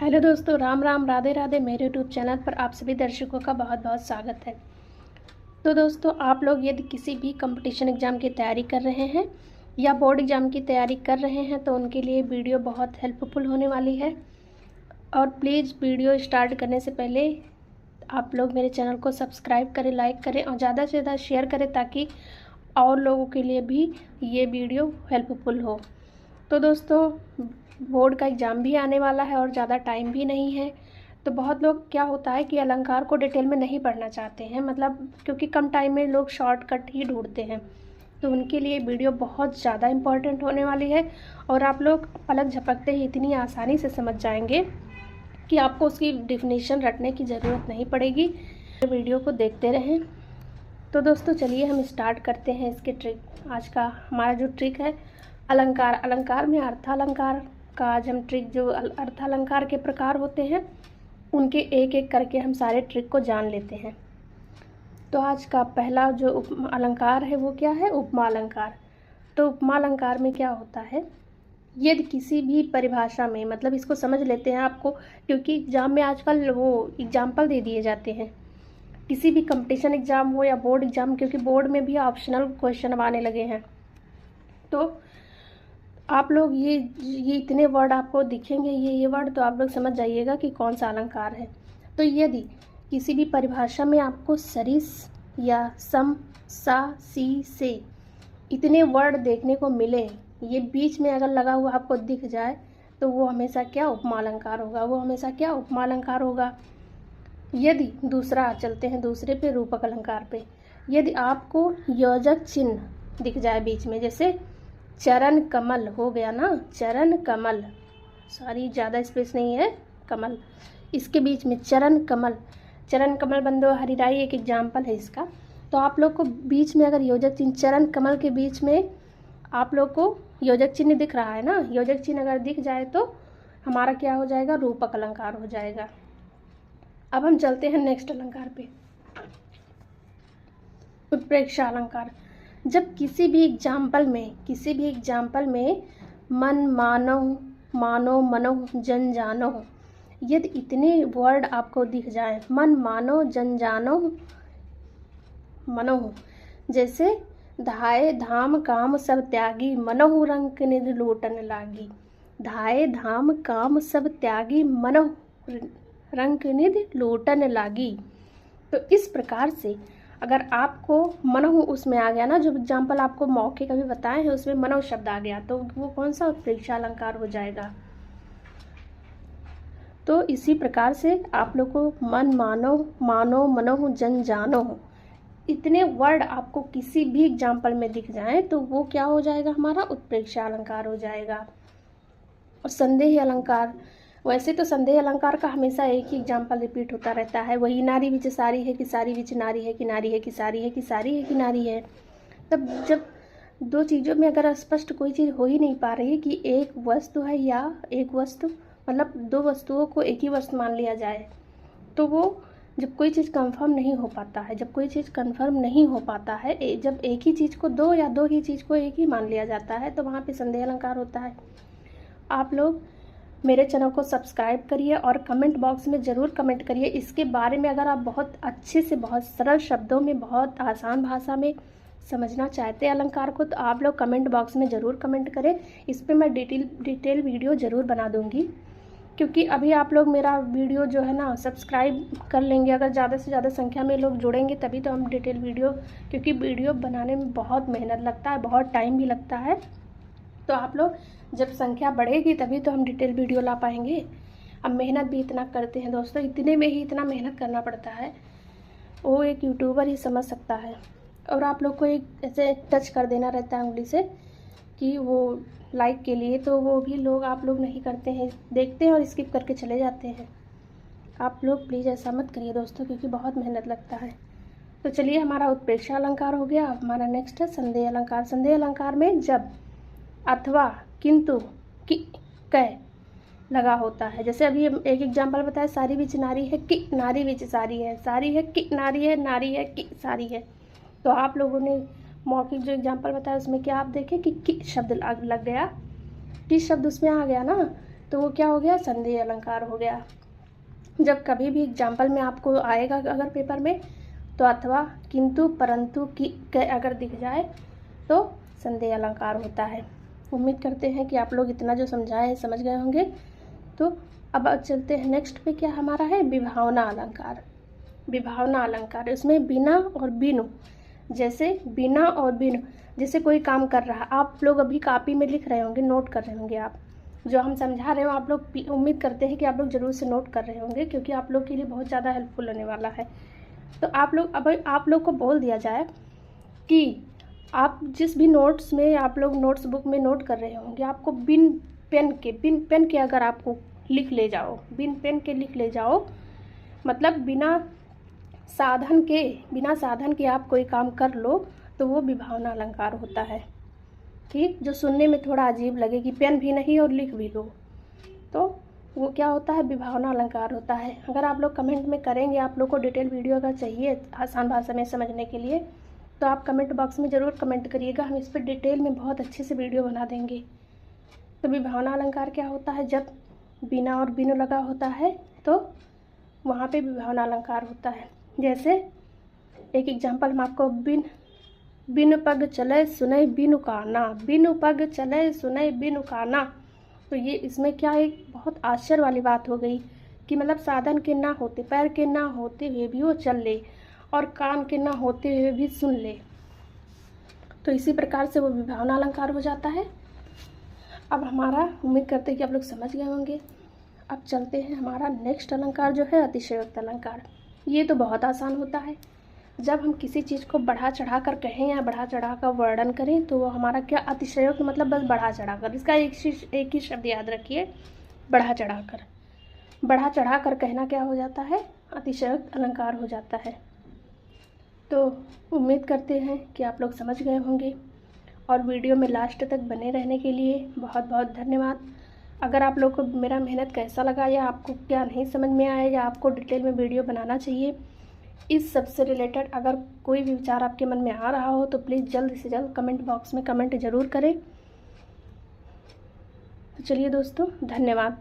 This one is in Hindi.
हेलो दोस्तों, राम राम, राधे राधे। मेरे यूट्यूब चैनल पर आप सभी दर्शकों का बहुत बहुत स्वागत है। तो दोस्तों, आप लोग यदि किसी भी कंपटीशन एग्ज़ाम की तैयारी कर रहे हैं या बोर्ड एग्ज़ाम की तैयारी कर रहे हैं तो उनके लिए वीडियो बहुत हेल्पफुल होने वाली है। और प्लीज़ वीडियो स्टार्ट करने से पहले आप लोग मेरे चैनल को सब्सक्राइब करें, लाइक करें और ज़्यादा से ज़्यादा शेयर करें ताकि और लोगों के लिए भी ये वीडियो हेल्पफुल हो। तो दोस्तों, बोर्ड का एग्ज़ाम भी आने वाला है और ज़्यादा टाइम भी नहीं है। तो बहुत लोग क्या होता है कि अलंकार को डिटेल में नहीं पढ़ना चाहते हैं, मतलब क्योंकि कम टाइम में लोग शॉर्टकट ही ढूंढते हैं। तो उनके लिए वीडियो बहुत ज़्यादा इम्पॉर्टेंट होने वाली है और आप लोग पलक झपकते ही इतनी आसानी से समझ जाएंगे कि आपको उसकी डेफिनेशन रटने की ज़रूरत नहीं पड़ेगी। वीडियो को देखते रहें। तो दोस्तों, चलिए हम स्टार्ट करते हैं इसके ट्रिक। आज का हमारा जो ट्रिक है अलंकार। अलंकार में अर्थालंकार का आज हम ट्रिक, जो अर्थालंकार के प्रकार होते हैं उनके एक एक करके हम सारे ट्रिक को जान लेते हैं। तो आज का पहला जो अलंकार है वो क्या है? उपमा अलंकार। तो उपमा अलंकार में क्या होता है, यदि किसी भी परिभाषा में, मतलब इसको समझ लेते हैं आपको, क्योंकि एग्ज़ाम में आजकल वो एग्जाम्पल दे दिए जाते हैं। किसी भी कंपटीशन एग्ज़ाम हो या बोर्ड एग्ज़ाम, क्योंकि बोर्ड में भी ऑप्शनल क्वेश्चन आने लगे हैं। तो आप लोग ये इतने वर्ड आपको दिखेंगे, ये वर्ड, तो आप लोग समझ जाइएगा कि कौन सा अलंकार है। तो यदि किसी भी परिभाषा में आपको सरिस या सम, सा, सी, से इतने वर्ड देखने को मिले, ये बीच में अगर लगा हुआ आपको दिख जाए तो वो हमेशा क्या? उपमा अलंकार होगा। वो हमेशा क्या? उपमा अलंकार होगा। यदि दूसरा, चलते हैं दूसरे पे, रूपक अलंकार पे। यदि आपको योजक चिन्ह दिख जाए बीच में, जैसे चरण कमल हो गया ना, चरण कमल, सॉरी ज़्यादा स्पेस नहीं है, कमल, इसके बीच में चरण कमल, चरण कमल बंदो हरिराई एक एग्जाम्पल है इसका। तो आप लोग को बीच में अगर योजक चिन्ह, चरण कमल के बीच में आप लोग को योजक चिन्ह दिख रहा है ना, योजक चिन्ह अगर दिख जाए तो हमारा क्या हो जाएगा? रूपक अलंकार हो जाएगा। अब हम चलते हैं नेक्स्ट अलंकार पे, उत्प्रेक्षा अलंकार। जब किसी भी एग्जाम्पल में मन, मानो, मानो, मनो, जन, जानो, यदि इतने वर्ड आपको दिख जाए, मन, मानो, जन, जानो, मनो, जैसे धाये धाम काम सब त्यागी, मनोहु रंग निध लूटन लागी। धाये धाम काम सब त्यागी, मनोहु रंग निध लूटन लागी। तो इस प्रकार से अगर आपको मनोहु उसमें आ गया ना, जो एग्जाम्पल आपको मौके का भी बताए हैं उसमें मनोह शब्द आ गया, तो वो कौन सा? उत्प्रेक्षा अलंकार हो जाएगा। तो इसी प्रकार से आप लोग को मन, मानो, मानो, मनोहु, जन, जानो, इतने वर्ड आपको किसी भी एग्जाम्पल में दिख जाए तो वो क्या हो जाएगा? हमारा उत्प्रेक्षा अलंकार हो जाएगा। और संदेह अलंकार, वैसे तो संदेह अलंकार का हमेशा एक ही एग्जाम्पल रिपीट होता रहता है, वही नारी विच सारी है कि सारी विच नारी है कि नारी है कि सारी है कि सारी है कि नारी है। तब जब दो चीज़ों में अगर स्पष्ट कोई चीज़ हो ही नहीं पा रही कि एक वस्तु है या एक वस्तु, मतलब दो वस्तुओं को एक ही वस्तु मान लिया जाए, तो वो जब कोई चीज़ कंफर्म नहीं हो पाता है, जब एक ही चीज़ को दो या दो ही चीज़ को एक ही मान लिया जाता है, तो वहाँ पे संदेह अलंकार होता है। आप लोग मेरे चैनल को सब्सक्राइब करिए और कमेंट बॉक्स में ज़रूर कमेंट करिए इसके बारे में। अगर आप बहुत अच्छे से, बहुत सरल शब्दों में, बहुत आसान भाषा में समझना चाहते हैं अलंकार को, तो आप लोग कमेंट बॉक्स में ज़रूर कमेंट करें। इस पर मैं डिटेल वीडियो ज़रूर बना दूँगी, क्योंकि अभी आप लोग मेरा वीडियो जो है ना सब्सक्राइब कर लेंगे। अगर ज़्यादा से ज़्यादा संख्या में लोग जुड़ेंगे तभी तो हम डिटेल वीडियो, क्योंकि वीडियो बनाने में बहुत मेहनत लगता है, बहुत टाइम भी लगता है। तो आप लोग जब संख्या बढ़ेगी तभी तो हम डिटेल वीडियो ला पाएंगे। अब मेहनत भी इतना करते हैं दोस्तों, इतने में ही इतना मेहनत करना पड़ता है, वो एक यूट्यूबर ही समझ सकता है। और आप लोग को एक ऐसे टच कर देना रहता है उंगली से कि वो लाइक के लिए, तो वो भी लोग, आप लोग नहीं करते हैं, देखते हैं और स्किप करके चले जाते हैं। आप लोग प्लीज़ ऐसा मत करिए दोस्तों, क्योंकि बहुत मेहनत लगता है। तो चलिए, हमारा उत्प्रेक्षा अलंकार हो गया। अब हमारा नेक्स्ट है संदेह अलंकार। संदेह अलंकार में जब, अथवा, किंतु, कि, कै लगा होता है, जैसे अभी एक एग्जाम्पल बताया, सारी विच नारी है कि नारी विच सारी है, सारी है कि नारी है, नारी है कि सारी है। तो आप लोगों ने मौखिक जो एग्जाम्पल बताया उसमें क्या आप देखें कि शब्द लग गया, कि शब्द उसमें आ गया ना, तो वो क्या हो गया, संदेह अलंकार हो गया। जब कभी भी एग्जाम्पल में आपको आएगा अगर पेपर में, तो अथवा, किंतु, परंतु की अगर दिख जाए तो संदेह अलंकार होता है। उम्मीद करते हैं कि आप लोग इतना जो समझाए हैं समझ गए होंगे। तो अब चलते हैं नेक्स्ट पे, क्या हमारा है, विभावना अलंकार। विभावना अलंकार, इसमें बिना और बिनु, जैसे बिना और बिनु, जैसे कोई काम कर रहा है, आप लोग अभी कॉपी में लिख रहे होंगे, नोट कर रहे होंगे, आप जो हम समझा रहे हो आप लोग, उम्मीद करते हैं कि आप लोग ज़रूर से नोट कर रहे होंगे, क्योंकि आप लोग के लिए बहुत ज़्यादा हेल्पफुल होने वाला है। तो आप लोग, अब आप लोग को बोल दिया जाए कि आप जिस भी नोट्स में आप लोग नोट्स बुक में नोट कर रहे होंगे, आपको बिन पेन के अगर आपको लिख ले जाओ, बिन पेन के लिख ले जाओ, मतलब बिना साधन के आप कोई काम कर लो, तो वो विभावना अलंकार होता है। ठीक, जो सुनने में थोड़ा अजीब लगे कि पेन भी नहीं और लिख भी लो, तो वो क्या होता है, विभावना अलंकार होता है। अगर आप लोग कमेंट में करेंगे, आप लोग को डिटेल वीडियो अगर चाहिए आसान भाषा में समझने के लिए, तो आप कमेंट बॉक्स में ज़रूर कमेंट करिएगा, हम इस पर डिटेल में बहुत अच्छे से वीडियो बना देंगे। तो विभावना अलंकार क्या होता है, जब बिना और बिनु लगा होता है तो वहाँ पे विभावना अलंकार होता है। जैसे एक एग्जांपल मैं आपको, बिन पग चले सुनय बिनु काना, बिनु पग चले सुनय बिनु काना। तो ये इसमें क्या, एक बहुत आश्चर्य वाली बात हो गई कि मतलब साधन के ना होते, पैर के ना होते हुए भी वो चल ले, और कान के ना होते हुए भी सुन ले। तो इसी प्रकार से वो विभावना अलंकार हो जाता है। अब हमारा, उम्मीद करते हैं कि आप लोग समझ गए होंगे। अब चलते हैं, हमारा नेक्स्ट अलंकार जो है अतिशयोक्त अलंकार। ये तो बहुत आसान होता है। जब हम किसी चीज़ को बढ़ा चढ़ा कर कहें या बढ़ा चढ़ा कर वर्णन करें, तो वो हमारा क्या, अतिशयोक्त, मतलब बस बढ़ा चढ़ा कर। इसका एक ही शब्द याद रखिए, बढ़ा चढ़ा कर। बढ़ा चढ़ा कर कहना क्या हो जाता है, अतिशयोक्त अलंकार हो जाता है। तो उम्मीद करते हैं कि आप लोग समझ गए होंगे, और वीडियो में लास्ट तक बने रहने के लिए बहुत बहुत धन्यवाद। अगर आप लोग को मेरा मेहनत कैसा लगा, या आपको क्या नहीं समझ में आया, या आपको डिटेल में वीडियो बनाना चाहिए, इस सब से रिलेटेड अगर कोई भी विचार आपके मन में आ रहा हो, तो प्लीज़ जल्द से जल्द कमेंट बॉक्स में कमेंट ज़रूर करें। तो चलिए दोस्तों, धन्यवाद।